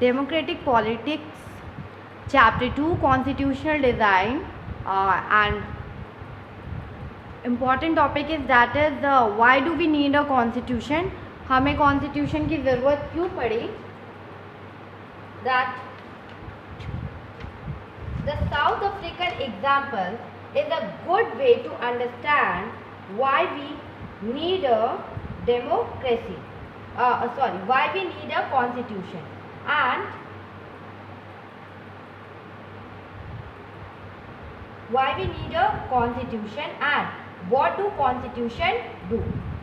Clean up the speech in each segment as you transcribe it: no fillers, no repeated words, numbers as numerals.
Democratic Politics, Chapter 2, Constitutional Design, and important topic is that is why do we need a constitution? हमें constitution की ज़रूरत क्यों पड़ी? That the South African example is a good way to understand why we need a democracy. Why we need a constitution, and why we need a constitution, and what do constitution do?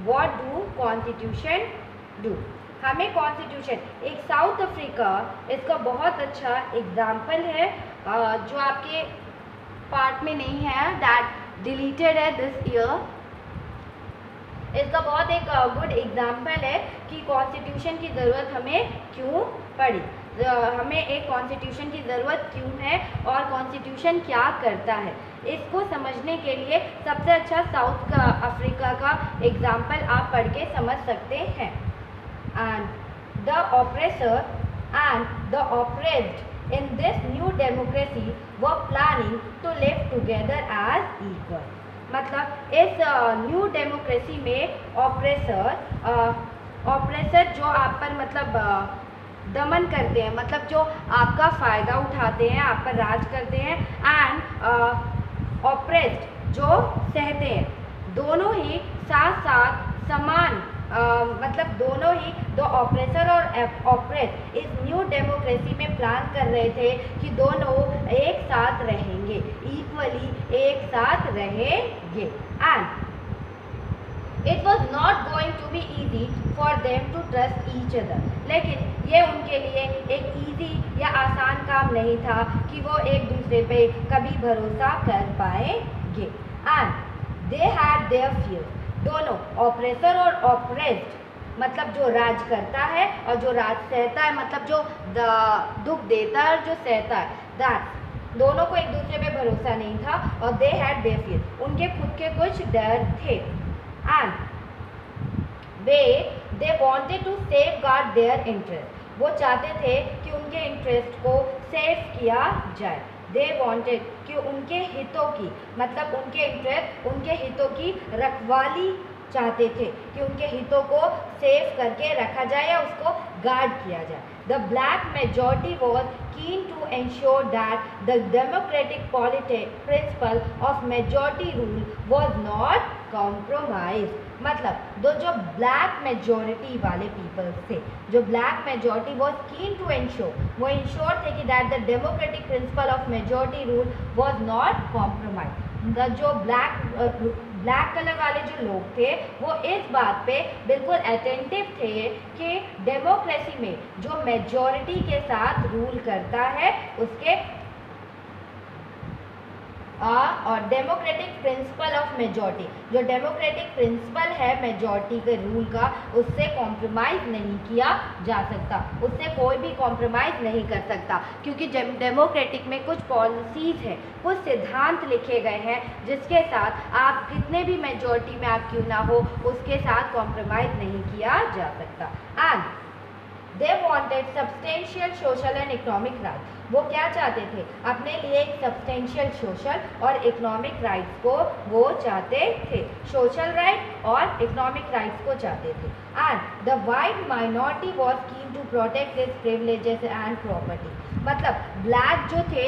What do constitution do? हमें constitution, एक south Africa इसका बहुत अच्छा example है जो आपके part में नहीं है, दैट डिलीटेड है दिस ईयर। इसका बहुत एक गुड एग्जाम्पल है कि कॉन्स्टिट्यूशन की ज़रूरत हमें क्यों पड़ी, हमें एक कॉन्स्टिट्यूशन की ज़रूरत क्यों है और कॉन्स्टिट्यूशन क्या करता है। इसको समझने के लिए सबसे अच्छा साउथ अफ्रीका का एग्जाम्पल आप पढ़ के समझ सकते हैं। And the oppressor and the oppressed in this new democracy were planning to live together as equal। मतलब इस न्यू डेमोक्रेसी में ऑप्रेसर जो आप पर मतलब दमन करते हैं, मतलब जो आपका फ़ायदा उठाते हैं, आप पर राज करते हैं, एंड ऑप्रेस्ड जो सहते हैं, दोनों ही साथ साथ समान मतलब दोनों ही दो ऑप्रेसर और ऑप्रेस इस न्यू डेमोक्रेसी में प्लान कर रहे थे कि दोनों एक साथ रहेंगे, इक्वली एक साथ रहेंगे। And it was not going to be easy for them to trust each other. लेकिन ये उनके लिए एक ईजी या आसान काम नहीं था कि वो एक दूसरे पे कभी भरोसा कर पाएंगे। And they had there fear, दोनों ऑपरेसर और ऑपरेस्ड मतलब जो राज करता है और जो राज सहता है, मतलब जो दुख देता है और जो सहता है, दैट दोनों को एक दूसरे पे भरोसा नहीं था और दे हैड देयर फियर, उनके खुद के कुछ डर थे। And they wanted to safeguard their interest, वो चाहते थे कि उनके इंटरेस्ट को सेव किया जाए। दे वांटेड कि उनके हितों की मतलब उनके इंटरेस्ट, उनके हितों की रखवाली चाहते थे कि उनके हितों को सेव करके रखा जाए या उसको गार्ड किया जाए। The black majority was keen to ensure that the democratic principle of majority rule was not compromised। मतलब जो ब्लैक मेजॉरिटी वाले पीपल्स थे, जो black majority was keen to ensure, वो इंश्योर थे कि that the democratic principle of majority rule was not compromise. जो black colour वाले जो लोग थे वो इस बात पे बिल्कुल अटेंटिव थे कि डेमोक्रेसी में जो मेजॉरिटी के साथ रूल करता है उसके और डेमोक्रेटिक प्रिंसिपल ऑफ मेजॉरिटी, जो डेमोक्रेटिक प्रिंसिपल है मेजॉरिटी के रूल का, उससे कॉम्प्रोमाइज़ नहीं किया जा सकता, उससे कोई भी कॉम्प्रोमाइज़ नहीं कर सकता, क्योंकि डेमोक्रेटिक में कुछ पॉलिसीज़ हैं, कुछ सिद्धांत लिखे गए हैं जिसके साथ आप कितने भी मेजॉरिटी में आप क्यों ना हो उसके साथ कॉम्प्रोमाइज़ नहीं किया जा सकता। And they wanted substantial social and economic right, वो क्या चाहते थे, अपने लिए एक सब्सटेंशियल सोशल और इकोनॉमिक राइट्स को वो चाहते थे, सोशल राइट और इकोनॉमिक राइट्स को चाहते थे। And the white minority was keen to protect its privileges and property. मतलब ब्लैक जो थे,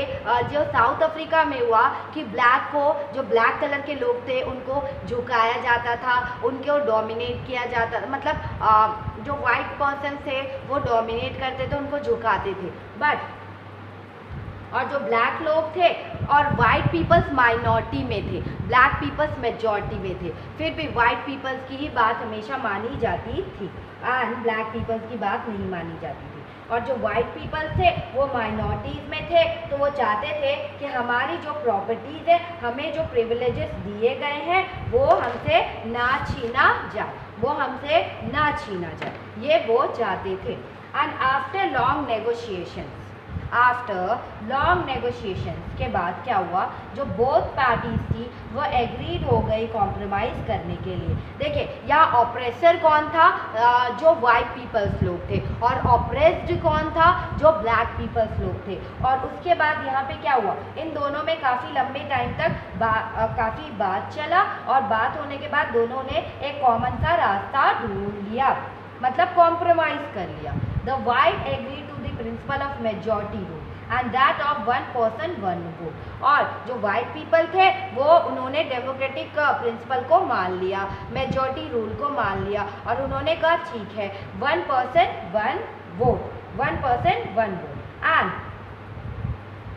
जो साउथ अफ्रीका में हुआ कि ब्लैक को, जो ब्लैक कलर के लोग थे उनको झुकाया जाता था, उनको डोमिनेट किया जाता था, मतलब जो वाइट पर्सन थे वो डोमिनेट करते थे, उनको झुकाते थे। बट और जो ब्लैक लोग थे और वाइट पीपल्स माइनॉरिटी में थे, ब्लैक पीपल्स मेजॉरिटी में थे, फिर भी वाइट पीपल्स की ही बात हमेशा मानी जाती थी एंड ब्लैक पीपल्स की बात नहीं मानी जाती थी। और जो वाइट पीपल्स थे वो माइनॉरिटीज़ में थे, तो वो चाहते थे कि हमारी जो प्रॉपर्टीज़ है, हमें जो प्रिविलेजेस दिए गए हैं वो हमसे ना छीना जाए, वो हमसे ना छीना जाए, ये वो चाहते थे। And after long negotiations, after long negotiations के बाद क्या हुआ, जो बोथ पार्टीज थी वो एग्रीड हो गई कॉम्प्रोमाइज़ करने के लिए। देखिए यहाँ ऑप्रेसर कौन था, जो वाइट पीपल्स लोग थे, और ऑप्रेस्ड कौन था, जो ब्लैक पीपल्स लोग थे। और उसके बाद यहाँ पे क्या हुआ, इन दोनों में काफ़ी लंबे टाइम तक काफ़ी बात चला, और बात होने के बाद दोनों ने एक कॉमन सा रास्ता ढूंढ लिया, मतलब कॉम्प्रोमाइज़ कर लिया। The white agree to the principle of majority rule and that of one person one vote. और जो वाइट पीपल थे वो उन्होंने डेमोक्रेटिक प्रिंसिपल को मान लिया, मेजॉरिटी रूल को मान लिया, और उन्होंने कहा ठीक है, one person one vote, one person one vote. And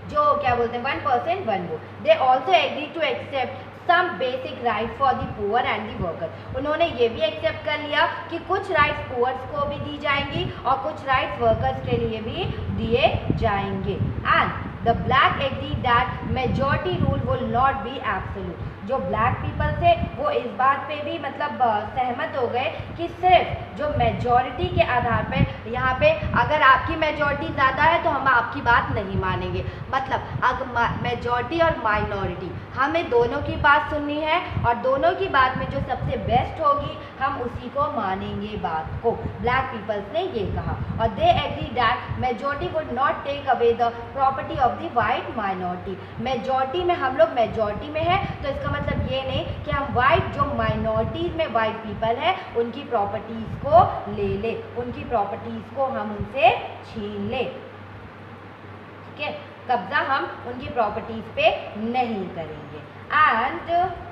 जो क्या बोलते हैं, one person one vote. They also agree to accept some basic right for the poor and the worker. उन्होंने ये भी एक्सेप्ट कर लिया कि कुछ राइट्स पुअर्स को भी दी जाएंगी और कुछ राइट्स वर्कर्स के लिए भी दिए जाएंगे। And the black agree that majority rule will not be absolute. जो ब्लैक पीपल थे वो इस बात पे भी मतलब सहमत हो गए कि सिर्फ जो मेजॉरिटी के आधार पर, यहाँ पे अगर आपकी मेजॉरिटी ज़्यादा है तो हम आपकी बात नहीं मानेंगे, मतलब अगर मेजॉरिटी और माइनॉरिटी हमें दोनों की बात सुननी है, और दोनों की बात में जो सबसे बेस्ट होगी हम उसी को मानेंगे बात को। ब्लैक पीपल्स ने ये कहा। और they agree that majority would not take away the property of the white minority. Majority में हम लोग मेजॉरिटी में है तो इसका मतलब ये नहीं कि हम वाइट, जो माइनॉरिटीज़ में वाइट पीपल है उनकी प्रॉपर्टीज़ को ले ले, उनकी प्रॉपर्टीज़ को हम उनसे छीन ले, ठीक है, कब्जा हम उनकी प्रॉपर्टीज़ पे नहीं करेंगे। And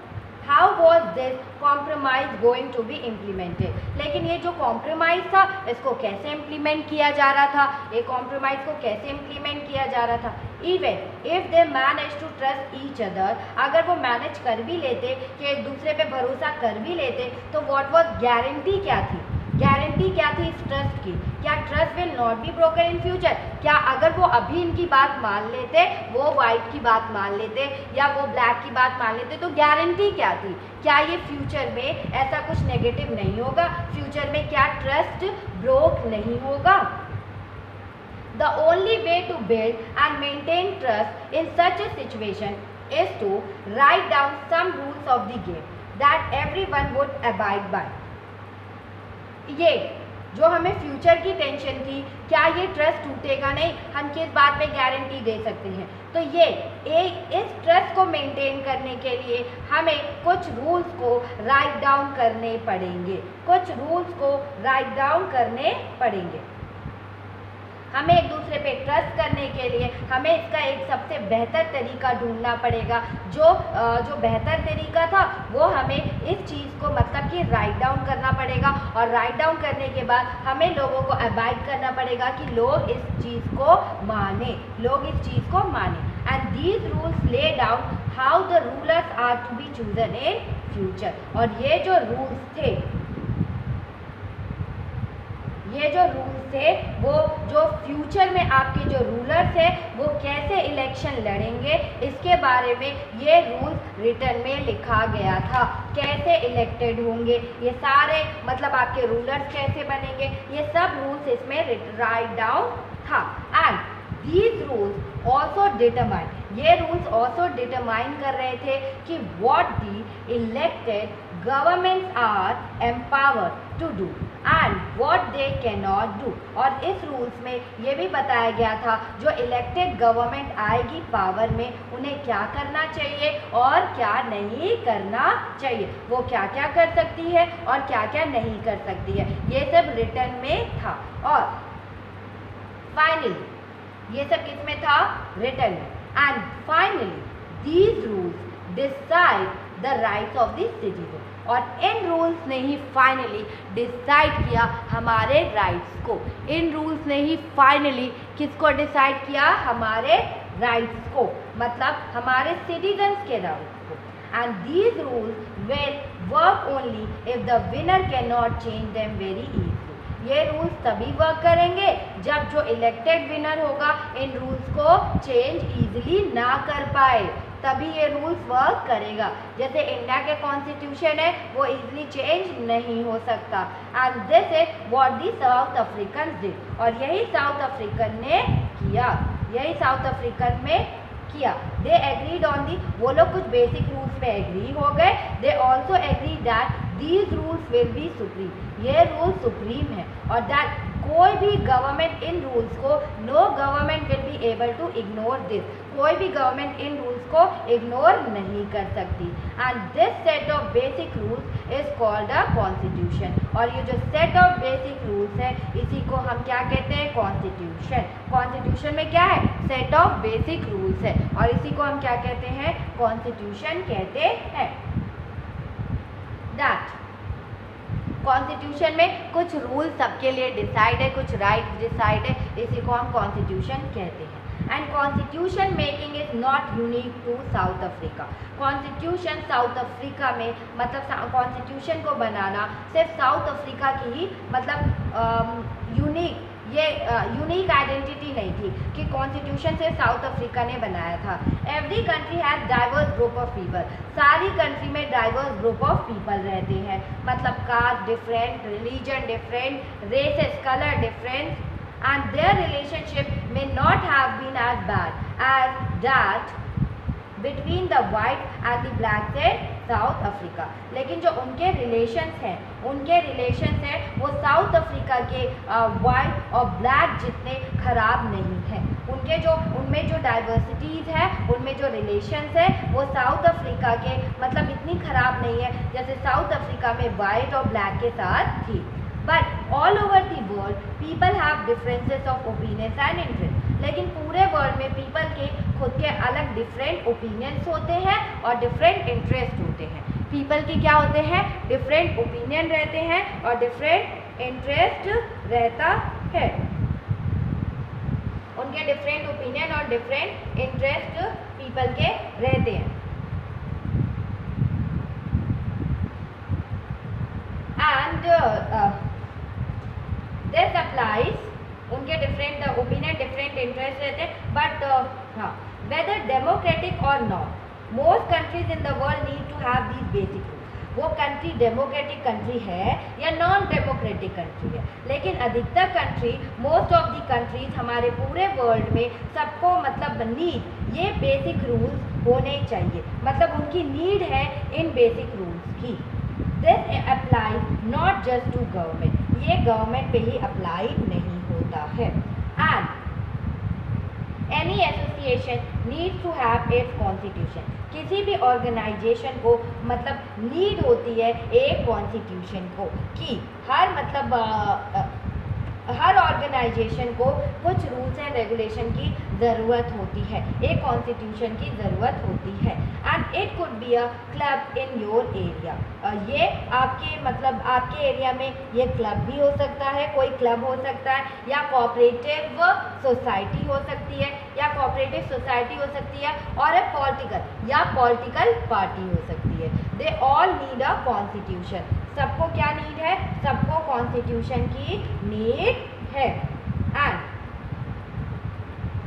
how was this compromise going to be implemented. लेकिन ये जो कॉम्प्रोमाइज़ था इसको कैसे इम्प्लीमेंट किया जा रहा था, ये कॉम्प्रोमाइज़ को कैसे इम्प्लीमेंट किया जा रहा था। Even if they manage to trust each other, अगर वो मैनेज कर भी लेते कि एक दूसरे पे भरोसा कर भी लेते, तो व्हाट वाज गारंटी क्या थी, गारंटी क्या थी इस ट्रस्ट की, क्या trust will not be broken in future. क्या अगर वो अभी इनकी बात मान लेते, वो वाइट की बात मान लेते या वो ब्लैक की बात मान लेते, तो गारंटी क्या थी, क्या ये फ्यूचर में ऐसा कुछ नेगेटिव नहीं होगा, फ्यूचर में क्या ट्रस्ट ब्रोक नहीं होगा। The only way to build and maintain trust in such a situation is to write down some rules of the game that everyone would abide by. ये जो हमें फ्यूचर की टेंशन थी, क्या ये ट्रस्ट टूटेगा नहीं, हम किस बात पे गारंटी दे सकते हैं, तो ये इस ट्रस्ट को मेंटेन करने के लिए हमें कुछ रूल्स को राइट डाउन करने पड़ेंगे, कुछ रूल्स को राइट डाउन करने पड़ेंगे। हमें एक दूसरे पे ट्रस्ट करने के लिए हमें इसका एक सबसे बेहतर तरीका ढूंढना पड़ेगा। जो बेहतर तरीका था वो हमें इस चीज़ को मतलब कि राइट डाउन करना पड़ेगा, और राइट डाउन करने के बाद हमें लोगों को अबाइड करना पड़ेगा कि लोग इस चीज़ को माने, लोग इस चीज़ को माने। And these rules lay down how the rulers are to be chosen in future. और ये जो रूल्स थे, ये जो रूल्स थे वो जो फ्यूचर में आपके जो रूलर्स हैं वो कैसे इलेक्शन लड़ेंगे, इसके बारे में ये रूल्स रिटर्न में लिखा गया था। कैसे इलेक्टेड होंगे ये सारे, मतलब आपके रूलर्स कैसे बनेंगे, ये सब रूल्स इसमें राइट डाउन था। And these rules also determine, ये रूल्स ऑल्सो डिटरमाइन कर रहे थे कि what the elected governments are empowered to do and what they can not do. और इस रूल्स में ये भी बताया गया था जो इलेक्टेड गवर्नमेंट आएगी पावर में, उन्हें क्या करना चाहिए और क्या नहीं करना चाहिए, वो क्या क्या कर सकती है और क्या क्या नहीं कर सकती है, ये सब रिटर्न में था। और फाइनली ये सब किस में था, रिटर्न में। And finally these rules decide the rights of the citizen. और इन रूल्स ने ही फाइनली डिसाइड किया हमारे राइट्स को, इन रूल्स ने ही फाइनली किसको डिसाइड किया, हमारे राइट्स को, मतलब हमारे सिटीजन्स के राइट्स को। And these rules will work only if the winner can not change them very easily. ये रूल्स तभी वर्क करेंगे जब जो इलेक्टेड विनर होगा इन रूल्स को चेंज इजीली ना कर पाए, तभी ये रूल्स वर्क करेगा। जैसे इंडिया के कॉन्स्टिट्यूशन है वो इजीली चेंज नहीं हो सकता। And this is what the south African did, और यही साउथ अफ्रीकन ने किया, यही साउथ अफ्रीकन में किया। दे एग्रीड ऑन दी, वो लोग कुछ बेसिक रूल्स पे एग्री हो गए। They also agree that these rules will be supreme, ये रूल सुप्रीम है, और दैट कोई भी गवर्नमेंट इन रूल्स को, no government will be able to ignore this, कोई भी गवर्नमेंट इन रूल्स को इग्नोर नहीं कर सकती। And this set of basic rules is called a constitution, और ये जो सेट ऑफ बेसिक रूल्स है इसी को हम क्या कहते हैं, कॉन्स्टिट्यूशन। कॉन्स्टिट्यूशन में क्या है, सेट ऑफ बेसिक रूल्स है, और इसी को हम क्या कहते हैं, कॉन्स्टिट्यूशन कहते हैं। दैट कॉन्स्टिट्यूशन में कुछ रूल सबके लिए डिसाइड है, कुछ राइट डिसाइड है, इसी को हम कॉन्स्टिट्यूशन कहते हैं। And constitution making is not unique to South Africa, constitution South Africa में मतलब कॉन्स्टिट्यूशन को बनाना सिर्फ साउथ अफ्रीका की ही मतलब यूनिक आइडेंटिटी नहीं थी कि कॉन्स्टिट्यूशन सिर्फ साउथ अफ्रीका ने बनाया था। Every country has diverse group of people, सारी कंट्री में डाइवर्स ग्रुप ऑफ पीपल रहते हैं, मतलब caste different, religion different, races colour different, and their relationship may not have been as bad as that between the white and the black in south Africa. लेकिन जो उनके relations हैं वो south Africa के white और black जितने खराब नहीं हैं। उनमें जो डाइवर्सिटीज़ है, उनमें जो रिलेशंस है वो साउथ अफ्रीका के मतलब इतनी खराब नहीं है जैसे साउथ अफ्रीका में वाइट और ब्लैक के साथ थी। But all over the world people have differences of opinions and interest, लेकिन पूरे वर्ल्ड में पीपल के खुद के अलग डिफरेंट ओपिनियंस होते हैं और डिफरेंट इंटरेस्ट होते हैं। पीपल के क्या होते हैं, डिफरेंट ओपिनियन रहते हैं और डिफरेंट इंटरेस्ट रहता है। उनके डिफरेंट ओपिनियन और डिफरेंट इंटरेस्ट पीपल के रहते हैं। एंड दिस अप्लाइज, उनके डिफरेंट ओपिनियन डिफरेंट इंटरेस्ट रहते हैं। बट हाँ, वेदर डेमोक्रेटिक और not, most countries in the world need to have these basic rules. वो कंट्री डेमोक्रेटिक कंट्री है या नॉन डेमोक्रेटिक कंट्री है, लेकिन अधिकतर country, most of the countries हमारे पूरे वर्ल्ड में सबको मतलब नीड ये बेसिक रूल्स होने चाहिए, मतलब उनकी नीड है इन बेसिक रूल्स की। This applies not just to government, ये गवर्नमेंट पे ही अप्लाई नहीं होता है। And any association needs to have its constitution, किसी भी ऑर्गेनाइजेशन को मतलब नीड होती है एक कॉन्स्टिट्यूशन को कि हर ऑर्गेनाइजेशन को कुछ रूल्स एंड रेगुलेशन की ज़रूरत होती है, एक कॉन्स्टिट्यूशन की ज़रूरत होती है। And it could be a club in your area, ये आपके एरिया में ये क्लब भी हो सकता है, कोई क्लब हो सकता है, या कोऑपरेटिव सोसाइटी हो सकती है, और एक पॉलिटिकल पार्टी हो सकती है। They all need a constitution, सबको क्या नीड है, सबको कॉन्स्टिट्यूशन की नीड है। एंड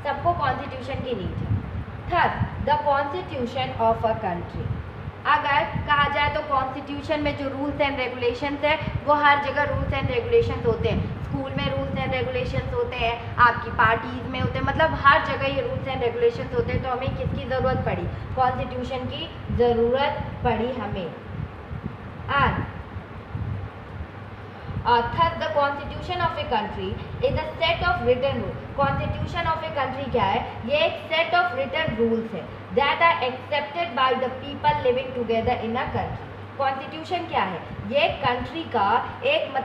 सबको कॉन्स्टिट्यूशन की नीड है। Third, the constitution of a country, अगर कहा जाए तो कॉन्स्टिट्यूशन में जो रूल्स एंड रेगुलेशंस है वो हर जगह रूल्स एंड रेगुलेशंस होते हैं। स्कूल में रूल्स एंड रेगुलेशंस होते हैं, आपकी पार्टीज में होते हैं, मतलब हर जगह ये रूल्स एंड रेगुलेशंस होते हैं। तो हमें किसकी ज़रूरत पड़ी, कॉन्स्टिट्यूशन की ज़रूरत पड़ी हमें। And third, the constitution of a country is a set of written rule, constitution of a country क्या है, ये एक सेट ऑफ रिटन रूल्स है that are accepted by the people living together in a country. Constitution क्या है, ये country का एक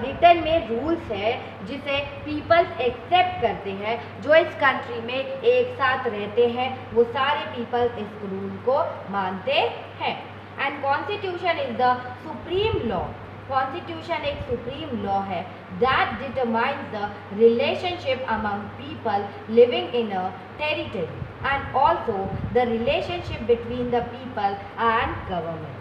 रिटन में रूल्स है जिसे पीपल्स एक्सेप्ट करते हैं, जो इस कंट्री में एक साथ रहते हैं, वो सारे पीपल इस रूल को मानते हैं। And constitution is the supreme law, constitution एक सुप्रीम लॉ है that determines the relationship among people living in a territory and also the relationship between the people and government.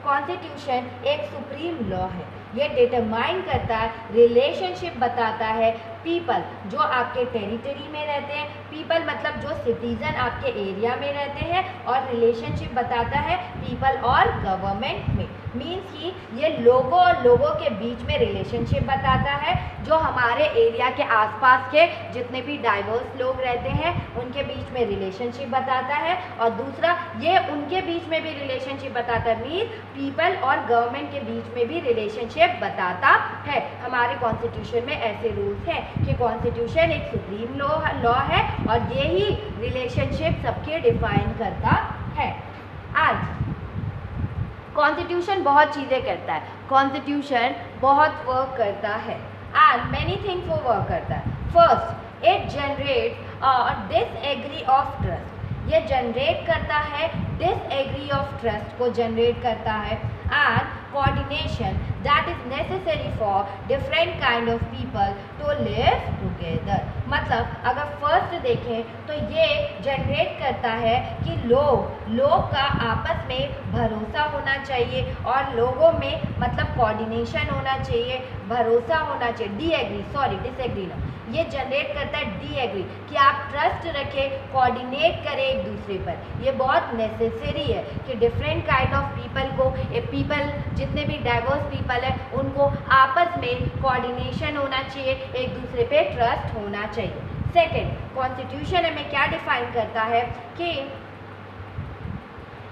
Constitution एक supreme law है, ये determine करता है, relationship बताता है people जो आपके टेरिटरी में रहते हैं, पीपल मतलब जो सिटीजन आपके एरिया में रहते हैं, और रिलेशनशिप बताता है पीपल और गवर्नमेंट में। मीन्स कि ये लोगों और लोगों के बीच में रिलेशनशिप बताता है, जो हमारे एरिया के आसपास के जितने भी डाइवर्स लोग रहते हैं उनके बीच में रिलेशनशिप बताता है। और दूसरा ये उनके बीच में भी रिलेशनशिप बताता है, मीन्स पीपल और गवर्नमेंट के बीच में भी रिलेशनशिप बताता है। हमारे कॉन्स्टिट्यूशन में ऐसे रूल्स हैं कि कॉन्स्टिट्यूशन एक सुप्रीम लॉ है और यही रिलेशनशिप सबके डिफाइन करता है। आज कॉन्स्टिट्यूशन बहुत चीज़ें करता है, कॉन्स्टिट्यूशन बहुत वर्क करता है एंड मैनी थिंग्स वो वर्क करता है। First, it generate degree of trust. ये जनरेट करता है डिसएग्री ऑफ ट्रस्ट को जनरेट करता है and coordination that is necessary for different kind of people to live together. मतलब अगर फर्स्ट देखें तो ये जनरेट करता है कि लोग का आपस में भरोसा होना चाहिए और लोगों में मतलब कोऑर्डिनेशन होना चाहिए, भरोसा होना चाहिए। डिसएग्री ना, ये जनरेट करता है डी एग्री, कि आप ट्रस्ट रखें, कोऑर्डिनेट करें एक दूसरे पर। ये बहुत नेसेसरी है कि डिफरेंट काइंड ऑफ पीपल को, पीपल जितने भी डाइवर्स पीपल है उनको आपस में कोऑर्डिनेशन होना चाहिए, एक दूसरे पे ट्रस्ट होना चाहिए। सेकंड, कॉन्स्टिट्यूशन हमें क्या डिफाइन करता है कि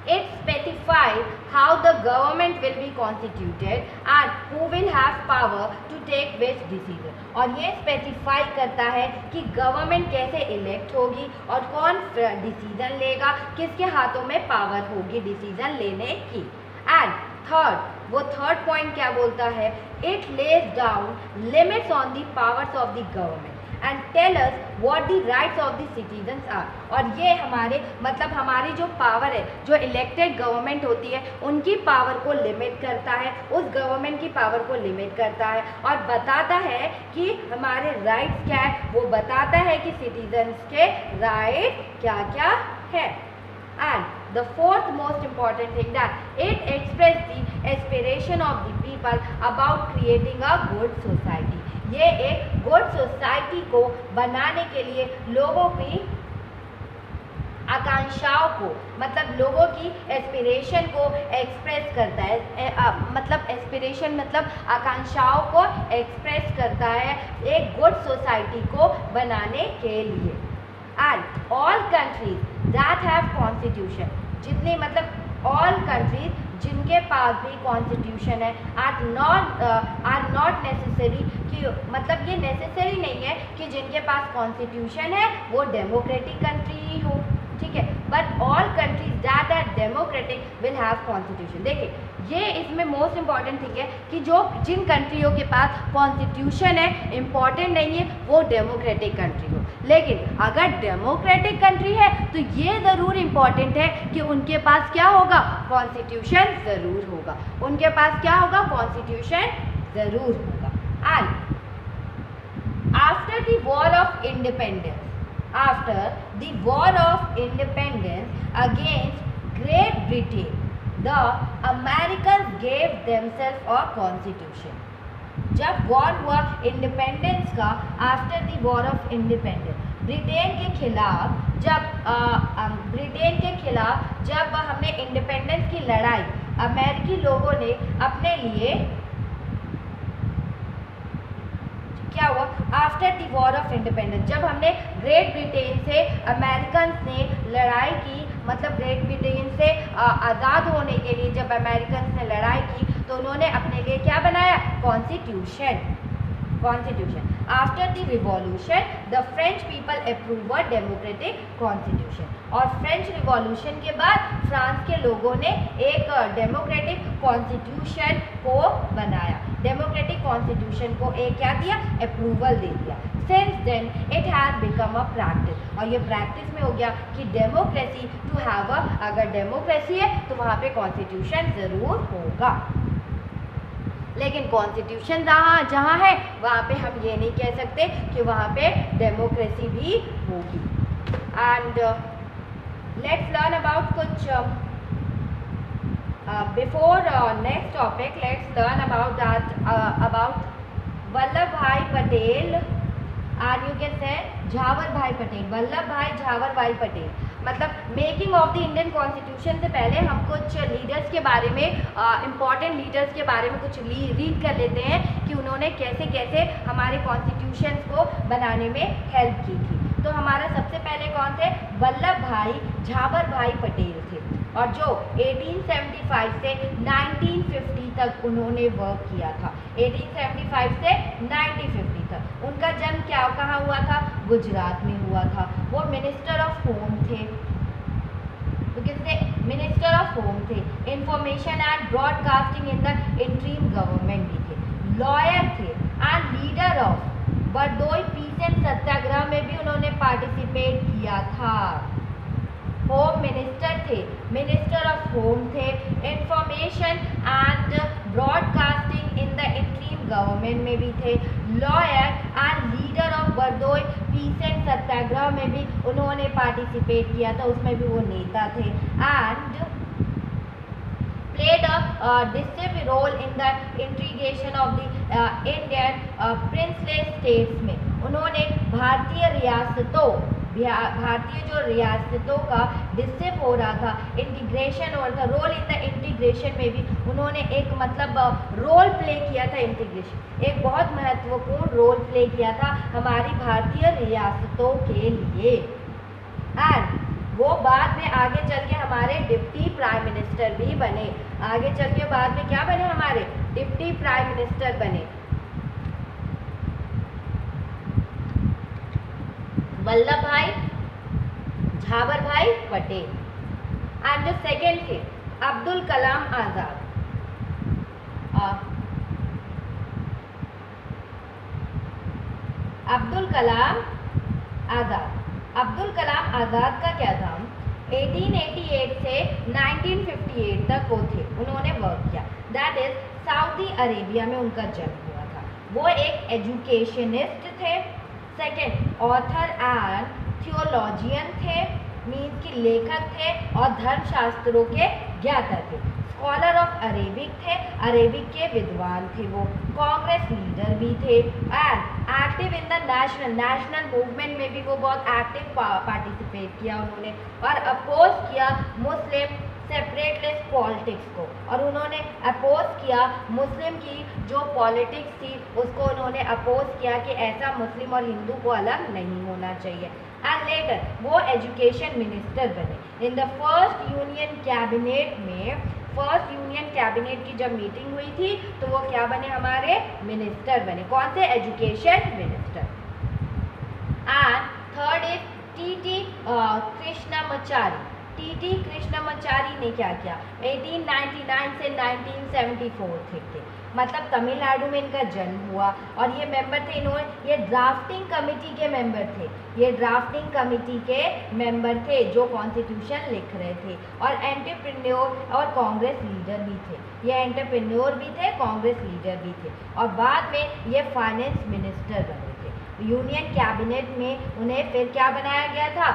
it specifies how the government will be constituted and who will have power to take which decision। और ये स्पेसिफाई करता है कि गवर्नमेंट कैसे इलेक्ट होगी और कौन डिसीजन लेगा, किसके हाथों में पावर होगी डिसीजन लेने की। एंड थर्ड, वो थर्ड पॉइंट क्या बोलता है, it lays down limits on the powers of the government and tell us what the rights of the citizens are. और ये हमारे मतलब हमारी जो पावर है, जो इलेक्टेड गवर्नमेंट होती है उनकी पावर को लिमिट करता है, उस गवर्नमेंट की पावर को लिमिट करता है और बताता है कि हमारे राइट्स क्या है, वो बताता है कि सिटीजन्स के राइट क्या क्या है। And the fourth most important thing that it express the aspiration of the people about creating a good society। ये एक गुड सोसाइटी को बनाने के लिए लोगों की आकांक्षाओं को मतलब लोगों की एस्पिरेशन को एक्सप्रेस करता है। मतलब एस्पिरेशन मतलब आकांक्षाओं को एक्सप्रेस करता है एक गुड सोसाइटी को बनाने के लिए। And all countries that have constitution, जितने मतलब ऑल कंट्रीज जिनके पास भी कॉन्स्टिट्यूशन है आर नॉट नेसेसरी, कि मतलब ये नेसेसरी नहीं है कि जिनके पास कॉन्स्टिट्यूशन है वो डेमोक्रेटिक कंट्री हो, ठीक है, but all countries that are democratic will have constitution. देखिए ये इसमें मोस्ट इम्पॉर्टेंट थिंग है कि जिन कंट्रियों के पास कॉन्स्टिट्यूशन है इम्पॉर्टेंट नहीं है वो डेमोक्रेटिक कंट्री हो, लेकिन अगर डेमोक्रेटिक कंट्री है तो ये ज़रूर इम्पॉर्टेंट है कि उनके पास क्या होगा, कॉन्स्टिट्यूशन ज़रूर होगा, उनके पास क्या होगा, कॉन्स्टिट्यूशन ज़रूर होगा। And after the war of independence, after the war of independence against Great Britain, the Americans gave themselves a constitution। जब वॉर हुआ इंडिपेंडेंस का, after the war of independence, Britain के खिलाफ जब हमने इंडिपेंडेंस की लड़ाई, अमेरिकी लोगों ने अपने लिए क्या हुआ, after the war of independence, जब हमने ग्रेट ब्रिटेन से अमेरिकन ने लड़ाई की, मतलब ग्रेट ब्रिटेन से आज़ाद होने के लिए जब अमेरिकन ने लड़ाई की तो उन्होंने अपने लिए क्या बनाया, constitution. After the revolution the French people approve a democratic constitution. और फ्रेंच रिवॉल्यूशन के बाद फ्रांस के लोगों ने एक डेमोक्रेटिक कॉन्स्टिट्यूशन को बनाया, डेमोक्रेटिक कॉन्स्टिट्यूशन को एक क्या दिया, अप्रूवल दे दिया। Since then it has become a practice, और ये प्रैक्टिस में हो गया कि डेमोक्रेसी टू हैव अगर डेमोक्रेसी है तो वहाँ पे कॉन्स्टिट्यूशन ज़रूर होगा, लेकिन कॉन्स्टिट्यूशन जहाँ है वहाँ पे हम ये नहीं कह सकते कि वहाँ पे डेमोक्रेसी भी होगी। एंड लेट्स लर्न अबाउट कुछ before next topic, let's learn about that about Vallabh भाई Patel and you can say झावर भाई पटेल, वल्लभ भाई झावर भाई पटेल। मतलब making of the Indian constitution से पहले हम कुछ लीडर्स के बारे में, इम्पॉर्टेंट लीडर्स के बारे में कुछ रीड कर लेते हैं कि उन्होंने कैसे कैसे हमारे कॉन्स्टिट्यूशन को बनाने में हेल्प की थी। तो हमारा सबसे पहले कौन थे? वल्लभ भाई झावर भाई पटेल थे, और जो 1875 से 1950 तक उन्होंने वर्क किया था। 1875 से 1950 तक उनका जन्म कहाँ हुआ था? गुजरात में हुआ था। वो मिनिस्टर ऑफ होम थे, तो किससे? मिनिस्टर ऑफ होम थे। Information and broadcasting in the interim government भी थे। लॉयर थे and leader of Bardoli peace and satyagraha में भी उन्होंने पार्टिसिपेट किया था। होम मिनिस्टर थे, मिनिस्टर ऑफ होम थे। Information and broadcasting in the interim government में भी थे। Lawyer and leader of Bardoli peace and satyagraha में भी उन्होंने पार्टिसिपेट किया था, उसमें भी वो नेता थे। And played a decisive role in the integration of the Indian princely states में उन्होंने भारतीय जो रियासतों का डिसिप हो रहा था, इंटीग्रेशन हो रहा था, रोल इन द इंटीग्रेशन में भी उन्होंने एक मतलब रोल प्ले किया था। इंटीग्रेशन एक बहुत महत्वपूर्ण रोल प्ले किया था हमारी भारतीय रियासतों के लिए। एंड वो बाद में आगे चल के हमारे डिप्टी प्राइम मिनिस्टर भी बने। आगे चल के बाद में क्या बने? हमारे डिप्टी प्राइम मिनिस्टर बने। वल्लभ भाई झावर भाई पटेल। एंड जो सेकेंड थे अब्दुल कलाम आजाद। अब्दुल कलाम आज़ाद का क्या था? 1888 से 1958 तक वो थे, उन्होंने वर्क किया। दैट इज सऊदी अरेबिया में उनका जन्म हुआ था। वो एक एजुकेशनिस्ट थे। सेकेंड ऑथर एंड थियोलॉजियन थे, मीन्स कि लेखक थे और धर्मशास्त्रों के ज्ञाता थे। स्कॉलर ऑफ अरेबिक थे, अरेबिक के विद्वान थे वो। कांग्रेस लीडर भी थे and active in the national movement में भी वो बहुत एक्टिव पार्टिसिपेट किया उन्होंने, और अपोज किया मुस्लिम सेपरेटलिस्ट पॉलिटिक्स को, और उन्होंने अपोज किया मुस्लिम की जो पॉलिटिक्स थी उसको उन्होंने अपोज किया कि ऐसा मुस्लिम और हिंदू को अलग नहीं होना चाहिए। एंड लेटर वो एजुकेशन मिनिस्टर बने। In the first union cabinet की जब मीटिंग हुई थी तो वो क्या बने? हमारे मिनिस्टर बने। कौन से? Education minister. And third is T Krishnamachari. T Krishnamachari ने क्या किया? 1899 से 1974 थे। मतलब तमिलनाडु में इनका जन्म हुआ, और ये मेंबर थे, इन्होंने ये ड्राफ्टिंग कमेटी के मेंबर थे। ये ड्राफ्टिंग कमेटी के मेंबर थे जो कॉन्स्टिट्यूशन लिख रहे थे, और एंटरप्रेन्योर और कांग्रेस लीडर भी थे। ये एंटरप्रेन्योर भी थे, कांग्रेस लीडर भी थे, और बाद में ये फाइनेंस मिनिस्टर बने थे। यूनियन कैबिनेट में उन्हें फिर क्या बनाया गया था?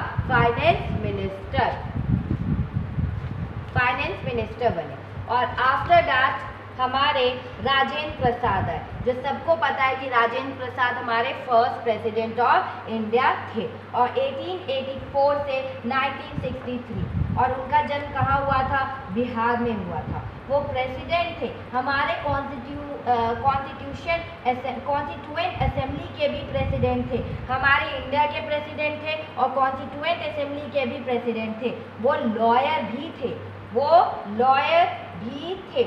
फाइनेंस मिनिस्टर बने। और आफ्टर दैट हमारे राजेंद्र प्रसाद है, जो सबको पता है कि राजेंद्र प्रसाद हमारे फर्स्ट प्रेसिडेंट ऑफ इंडिया थे, और 1884 से 1963, और उनका जन्म कहाँ हुआ था? बिहार में हुआ था। वो प्रेसिडेंट थे, हमारे कॉन्स्टिट्यूएंट असेंबली के भी प्रेसिडेंट थे, हमारे इंडिया के प्रेसिडेंट थे और कॉन्स्टिट्यूएंट असेंबली के भी प्रेसिडेंट थे। वो लॉयर भी थे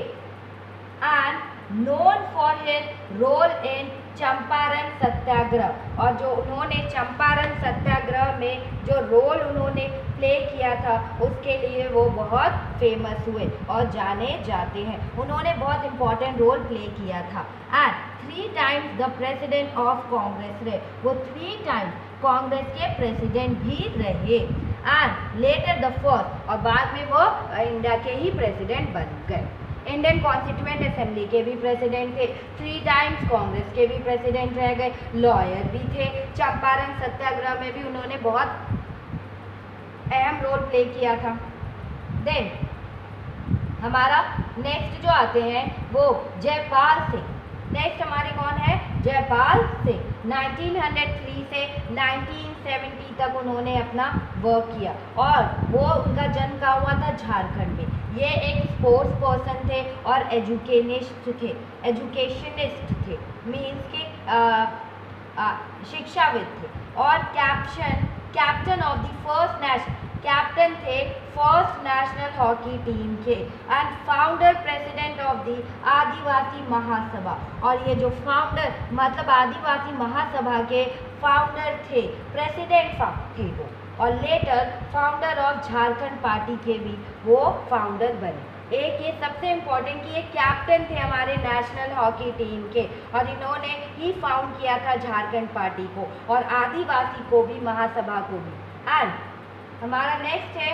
and known for his role in Champaran satyagraha, और जो उन्होंने चंपारण सत्याग्रह में जो रोल उन्होंने प्ले किया था उसके लिए वो बहुत फेमस हुए और जाने जाते हैं। उन्होंने बहुत इम्पोर्टेंट रोल प्ले किया था। And 3 times the president of Congress रहे, वो 3 टाइम्स कांग्रेस के प्रेसिडेंट भी रहे। एंड लेटर द फर्स्ट, और बाद में वो इंडिया के ही प्रेसिडेंट बन गए। इंडियन कॉन्स्टिट्यूएंट असेंबली के भी प्रेसिडेंट थे, 3 टाइम्स कांग्रेस के भी प्रेसिडेंट रह गए, लॉयर भी थे। चंपारण सत्याग्रह में भी उन्होंने बहुत अहम रोल प्ले किया था। देन हमारा नेक्स्ट जो आते हैं वो जयपाल सिंह। नेक्स्ट हमारे कौन है, जयपाल सिंह। 1903 से 1970 तक उन्होंने अपना वर्क किया और वो उनका जन्म कहाँ हुआ था, झारखंड में। ये एक स्पोर्ट्स पर्सन थे और एजुकेशनिस्ट थे, मीन्स के शिक्षाविद थे और कैप्टन ऑफ द कैप्टन थे फर्स्ट नेशनल हॉकी टीम के and founder president of the Adivasi Mahasabha. और ये जो फाउंडर मतलब आदिवासी महासभा के फाउंडर थे, प्रेसिडेंट थे वो, और later founder of Jharkhand party के भी वो फाउंडर बने। एक ये सबसे इम्पोर्टेंट कि ये कैप्टन थे हमारे नेशनल हॉकी टीम के और इन्होंने ही फाउंड किया था झारखंड पार्टी को और आदिवासी को भी, महासभा को भी। एंड हमारा नेक्स्ट है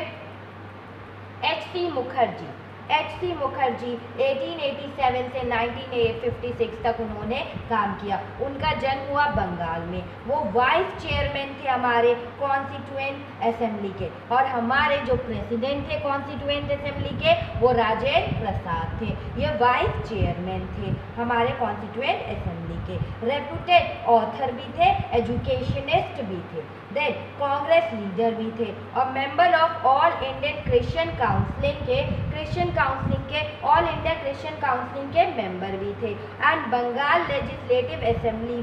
H.C. मुखर्जी। H.C. मुखर्जी 1887 से 1956 तक उन्होंने काम किया। उनका जन्म हुआ बंगाल में। वो वाइस चेयरमैन थे हमारे कॉन्स्टिट्यूएंट असेंबली के और हमारे जो प्रेसिडेंट थे कॉन्स्टिट्यूएंट असेंबली के वो राजेंद्र प्रसाद थे। ये वाइस चेयरमैन थे हमारे कॉन्स्टिट्यूएंट असेंबली के। रेप्यूटेड ऑथर भी थे, एजुकेशनिस्ट भी थे, देन कांग्रेस लीडर भी थे और member of all Indian Christian counselling के मेंबर भी थे एंड बंगाल लेजिस्लेटिव असेंबली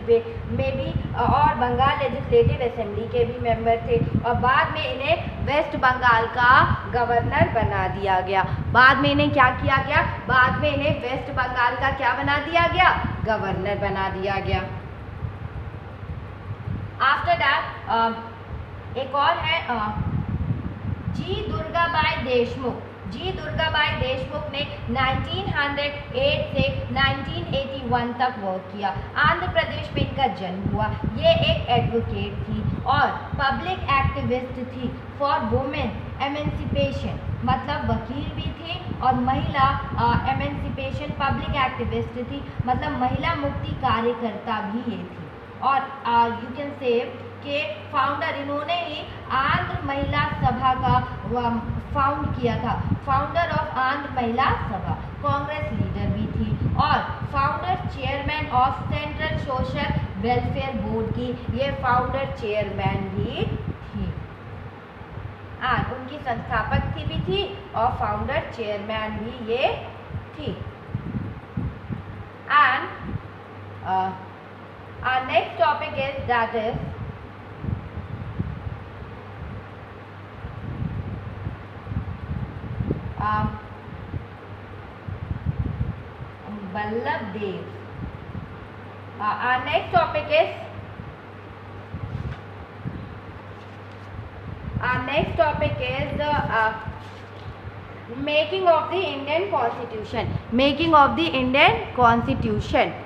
में भी और बंगाल लेजिस्लेटिव असेंबली के भी मेंबर थे और बाद में इन्हें वेस्ट बंगाल का गवर्नर बना दिया गया। बाद में इन्हें क्या किया गया, बाद में इन्हें वेस्ट बंगाल का क्या बना दिया गया, गवर्नर बना दिया गया। आफ्टर दैट एक और है जी दुर्गाबाई देशमुख। जी दुर्गाबाई देशमुख ने 1908 से 1981 तक वर्क किया। आंध्र प्रदेश में इनका जन्म हुआ। ये एक एडवोकेट थी और पब्लिक एक्टिविस्ट थी फॉर वुमेन एमेंसिपेशन, मतलब वकील भी थी और महिला एमेंसिपेशन पब्लिक एक्टिविस्ट थी, मतलब महिला मुक्ति कार्यकर्ता भी ये थी। और यू कैन से के फाउंडर, इन्होंने ही आंध्र महिला सभा का फाउंड किया था, फाउंडर ऑफ आंध्र महिला सभा। कांग्रेस लीडर भी थी और founder chairman of central social welfare board की ये फाउंडर चेयरमैन भी थी। उनकी संस्थापक भी थी और फाउंडर चेयरमैन भी ये थी। And our next topic is that is Vallabh Dev. Our next topic is making of the Indian Constitution. Making of the Indian Constitution.